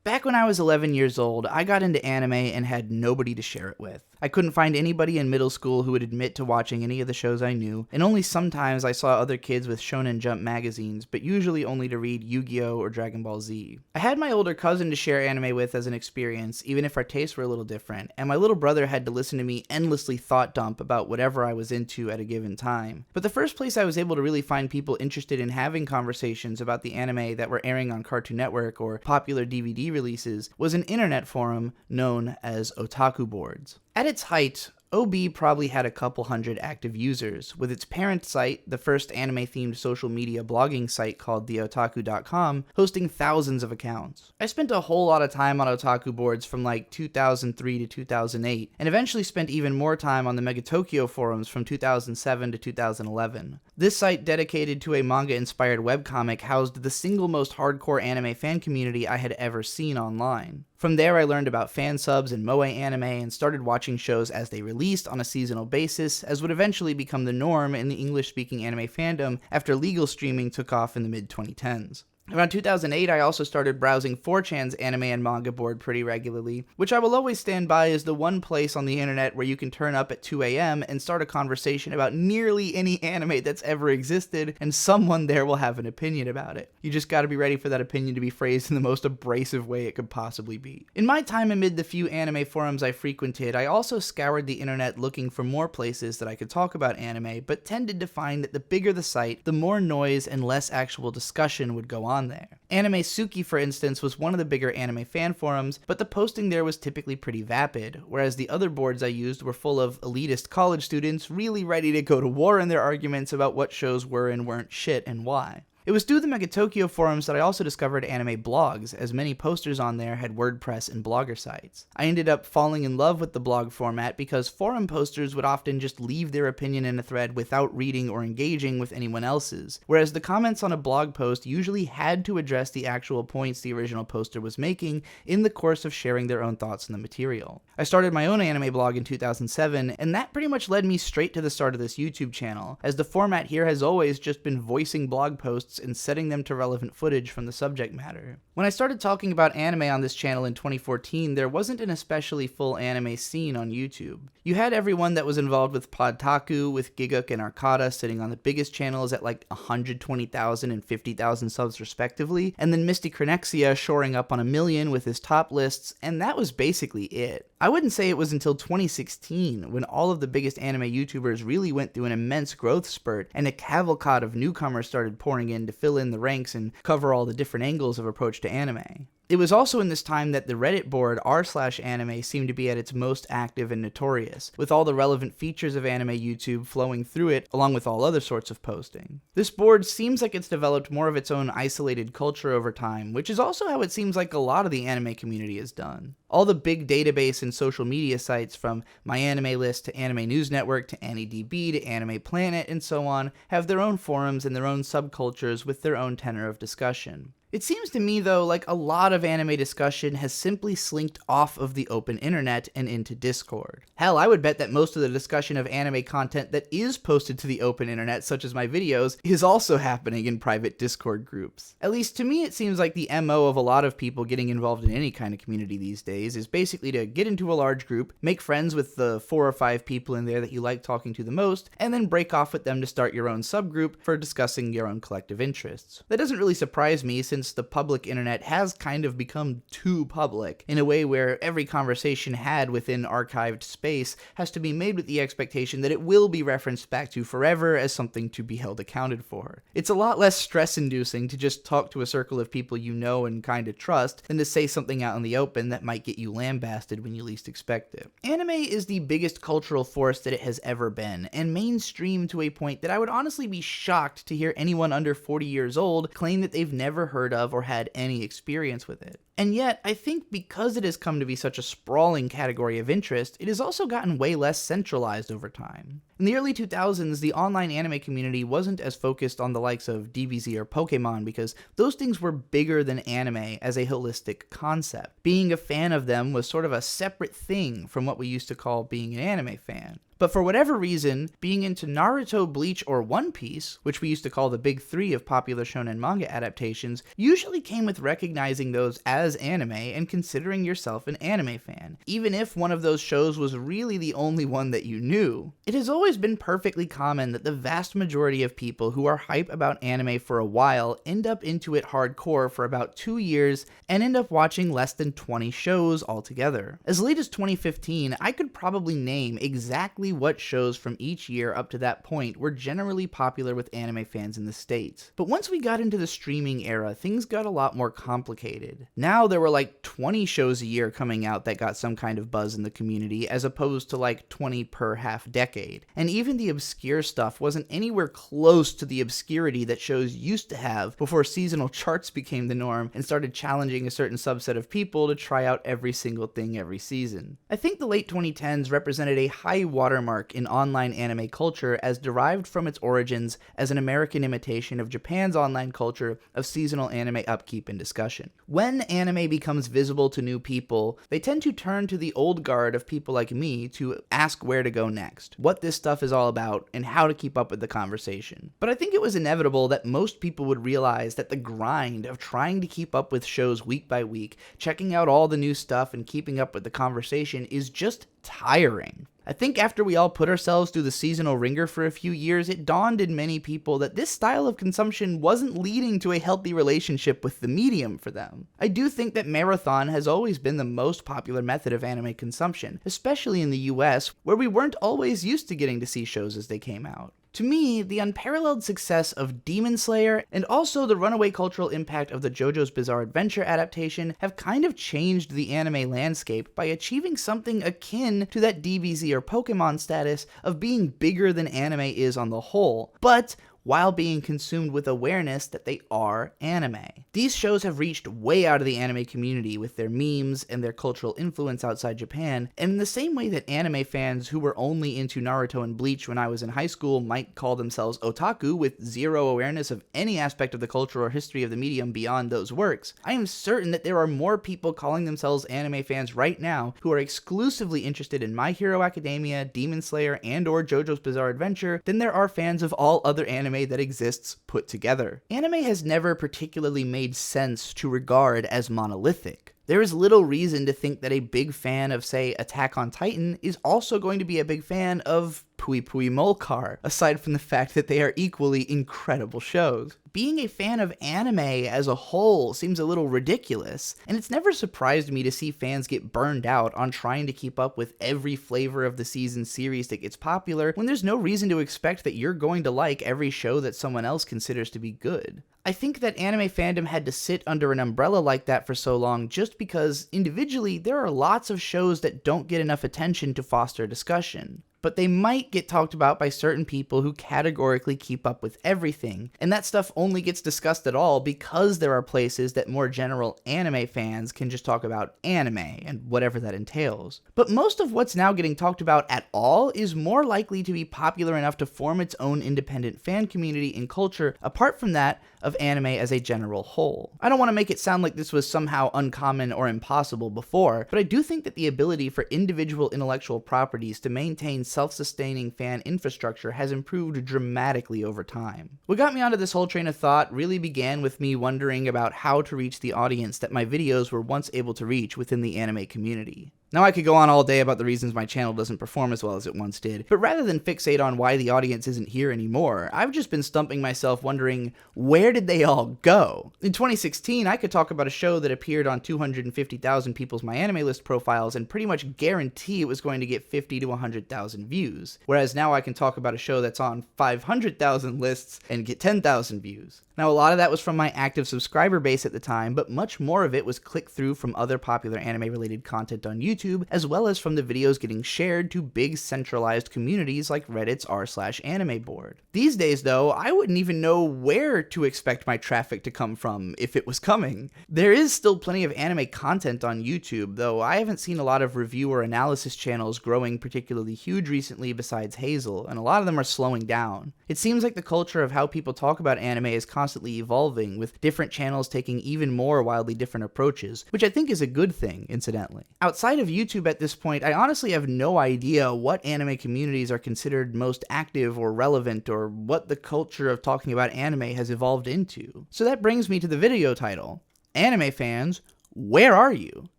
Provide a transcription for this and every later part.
Back when I was 11 years old, I got into anime and had nobody to share it with. I couldn't find anybody in middle school who would admit to watching any of the shows I knew, and only sometimes I saw other kids with Shonen Jump magazines, but usually only to read Yu-Gi-Oh! Or Dragon Ball Z. I had my older cousin to share anime with as an experience, even if our tastes were a little different, and my little brother had to listen to me endlessly thought dump about whatever I was into at a given time. But the first place I was able to really find people interested in having conversations about the anime that were airing on Cartoon Network or popular DVD releases was an internet forum known as otaku boards. At its height, OB probably had a couple hundred active users, with its parent site, the first anime-themed social media blogging site called theotaku.com, hosting thousands of accounts. I spent a whole lot of time on otaku boards from like 2003 to 2008, and eventually spent even more time on the Megatokyo forums from 2007 to 2011. This site, dedicated to a manga-inspired webcomic, housed the single most hardcore anime fan community I had ever seen online. From there, I learned about fan subs and moe anime and started watching shows as they released on a seasonal basis, as would eventually become the norm in the English-speaking anime fandom after legal streaming took off in the mid-2010s. Around 2008, I also started browsing 4chan's anime and manga board pretty regularly, which I will always stand by as the one place on the internet where you can turn up at 2 a.m. and start a conversation about nearly any anime that's ever existed, and someone there will have an opinion about it. You just gotta be ready for that opinion to be phrased in the most abrasive way it could possibly be. In my time amid the few anime forums I frequented, I also scoured the internet looking for more places that I could talk about anime, but tended to find that the bigger the site, the more noise and less actual discussion would go on there. Anime Suki, for instance, was one of the bigger anime fan forums, but the posting there was typically pretty vapid, whereas the other boards I used were full of elitist college students really ready to go to war in their arguments about what shows were and weren't shit and why. It was through the Megatokyo forums that I also discovered anime blogs, as many posters on there had WordPress and Blogger sites. I ended up falling in love with the blog format because forum posters would often just leave their opinion in a thread without reading or engaging with anyone else's, whereas the comments on a blog post usually had to address the actual points the original poster was making in the course of sharing their own thoughts on the material. I started my own anime blog in 2007, and that pretty much led me straight to the start of this YouTube channel, as the format here has always just been voicing blog posts and setting them to relevant footage from the subject matter. When I started talking about anime on this channel in 2014, there wasn't an especially full anime scene on YouTube. You had everyone that was involved with Podtaku, with Giguk and Arcada sitting on the biggest channels at like 120,000 and 50,000 subs respectively, and then Misty Cronexia shoring up on 1 million with his top lists, and that was basically it. I wouldn't say it was until 2016 when all of the biggest anime YouTubers really went through an immense growth spurt and a cavalcade of newcomers started pouring in to fill in the ranks and cover all the different angles of approach to anime. It was also in this time that the Reddit board r/anime seemed to be at its most active and notorious, with all the relevant features of anime YouTube flowing through it, along with all other sorts of posting. This board seems like it's developed more of its own isolated culture over time, which is also how it seems like a lot of the anime community has done. All the big database and social media sites, from MyAnimeList to Anime News Network to AnyDB to Anime Planet and so on, have their own forums and their own subcultures with their own tenor of discussion. It seems to me, though, like a lot of anime discussion has simply slinked off of the open internet and into Discord. Hell, I would bet that most of the discussion of anime content that is posted to the open internet, such as my videos, is also happening in private Discord groups. At least to me, it seems like the MO of a lot of people getting involved in any kind of community these days is basically to get into a large group, make friends with the 4 or 5 people in there that you like talking to the most, and then break off with them to start your own subgroup for discussing your own collective interests. That doesn't really surprise me, since the public internet has kind of become too public, in a way where every conversation had within archived space has to be made with the expectation that it will be referenced back to forever as something to be held accounted for. It's a lot less stress-inducing to just talk to a circle of people you know and kind of trust than to say something out in the open that might get you lambasted when you least expect it. Anime is the biggest cultural force that it has ever been, and mainstream to a point that I would honestly be shocked to hear anyone under 40 years old claim that they've never heard of or had any experience with it. And yet, I think because it has come to be such a sprawling category of interest, it has also gotten way less centralized over time. In the early 2000s, the online anime community wasn't as focused on the likes of DBZ or Pokemon because those things were bigger than anime as a holistic concept. Being a fan of them was sort of a separate thing from what we used to call being an anime fan. But for whatever reason, being into Naruto, Bleach, or One Piece, which we used to call the big 3 of popular shonen manga adaptations, usually came with recognizing those as as anime and considering yourself an anime fan, even if one of those shows was really the only one that you knew. It has always been perfectly common that the vast majority of people who are hype about anime for a while end up into it hardcore for about 2 years and end up watching less than 20 shows altogether. As late as 2015, I could probably name exactly what shows from each year up to that point were generally popular with anime fans in the States. But once we got into the streaming era, things got a lot more complicated. Now there were like 20 shows a year coming out that got some kind of buzz in the community, as opposed to like 20 per half decade. And even the obscure stuff wasn't anywhere close to the obscurity that shows used to have before seasonal charts became the norm and started challenging a certain subset of people to try out every single thing every season. I think the late 2010s represented a high watermark in online anime culture as derived from its origins as an American imitation of Japan's online culture of seasonal anime upkeep and discussion. When anime becomes visible to new people, they tend to turn to the old guard of people like me to ask where to go next, what this stuff is all about, and how to keep up with the conversation. But I think it was inevitable that most people would realize that the grind of trying to keep up with shows week by week, checking out all the new stuff and keeping up with the conversation is just tiring. I think after we all put ourselves through the seasonal ringer for a few years, it dawned in many people that this style of consumption wasn't leading to a healthy relationship with the medium for them. I do think that marathon has always been the most popular method of anime consumption, especially in the US, where we weren't always used to getting to see shows as they came out. To me, the unparalleled success of Demon Slayer and also the runaway cultural impact of the JoJo's Bizarre Adventure adaptation have kind of changed the anime landscape by achieving something akin to that DBZ or Pokemon status of being bigger than anime is on the whole, but while being consumed with awareness that they are anime. These shows have reached way out of the anime community with their memes and their cultural influence outside Japan, and in the same way that anime fans who were only into Naruto and Bleach when I was in high school might call themselves otaku with zero awareness of any aspect of the culture or history of the medium beyond those works, I am certain that there are more people calling themselves anime fans right now who are exclusively interested in My Hero Academia, Demon Slayer, and or JoJo's Bizarre Adventure than there are fans of all other anime that exists put together. Anime has never particularly made sense to regard as monolithic. There is little reason to think that a big fan of, say, Attack on Titan is also going to be a big fan of Pui Pui Molcar, aside from the fact that they are equally incredible shows. Being a fan of anime as a whole seems a little ridiculous, and it's never surprised me to see fans get burned out on trying to keep up with every flavor of the season series that gets popular when there's no reason to expect that you're going to like every show that someone else considers to be good. I think that anime fandom had to sit under an umbrella like that for so long just because, individually, there are lots of shows that don't get enough attention to foster discussion. But they might get talked about by certain people who categorically keep up with everything, and that stuff only gets discussed at all because there are places that more general anime fans can just talk about anime and whatever that entails. But most of what's now getting talked about at all is more likely to be popular enough to form its own independent fan community and culture apart from that of anime as a general whole. I don't want to make it sound like this was somehow uncommon or impossible before, but I do think that the ability for individual intellectual properties to maintain self-sustaining fan infrastructure has improved dramatically over time. What got me onto this whole train of thought really began with me wondering about how to reach the audience that my videos were once able to reach within the anime community. Now I could go on all day about the reasons my channel doesn't perform as well as it once did, but rather than fixate on why the audience isn't here anymore, I've just been stumping myself wondering, where did they all go? In 2016, I could talk about a show that appeared on 250,000 people's My Anime List profiles and pretty much guarantee it was going to get 50 to 100,000 views, whereas now I can talk about a show that's on 500,000 lists and get 10,000 views. Now, a lot of that was from my active subscriber base at the time, but much more of it was clicked through from other popular anime-related content on YouTube, as well as from the videos getting shared to big centralized communities like Reddit's r/anime board. These days, though, I wouldn't even know where to expect my traffic to come from if it was coming. There is still plenty of anime content on YouTube, though I haven't seen a lot of review or analysis channels growing particularly huge recently besides Hazel, and a lot of them are slowing down. It seems like the culture of how people talk about anime is constantly evolving, with different channels taking even more wildly different approaches, which I think is a good thing, incidentally. Outside of YouTube at this point, I honestly have no idea what anime communities are considered most active or relevant, or what the culture of talking about anime has evolved into. So that brings me to the video title. Anime fans, where are you?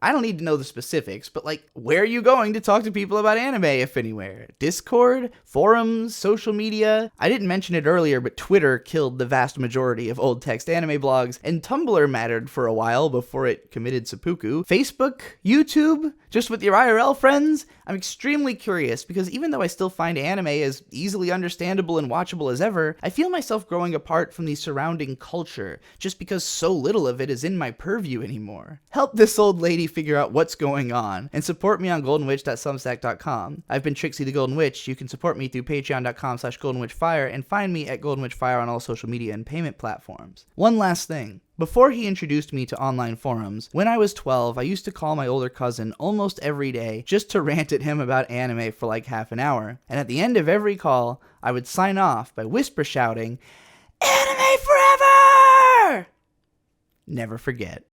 I don't need to know the specifics, but like, where are you going to talk to people about anime, if anywhere? Discord? Forums? Social media? I didn't mention it earlier, but Twitter killed the vast majority of old text anime blogs, and Tumblr mattered for a while before it committed seppuku. Facebook? YouTube? Just with your IRL friends? I'm extremely curious, because even though I still find anime as easily understandable and watchable as ever, I feel myself growing apart from the surrounding culture, just because so little of it is in my purview anymore. Help this old lady figure out what's going on, and support me on goldenwitch.substack.com. I've been Trixie the Golden Witch. You can support me through patreon.com/goldenwitchfire and find me at goldenwitchfire on all social media and payment platforms. One last thing. Before he introduced me to online forums, when I was 12, I used to call my older cousin almost every day just to rant at him about anime for like half an hour. And at the end of every call, I would sign off by whisper shouting, "Anime forever!" Never forget.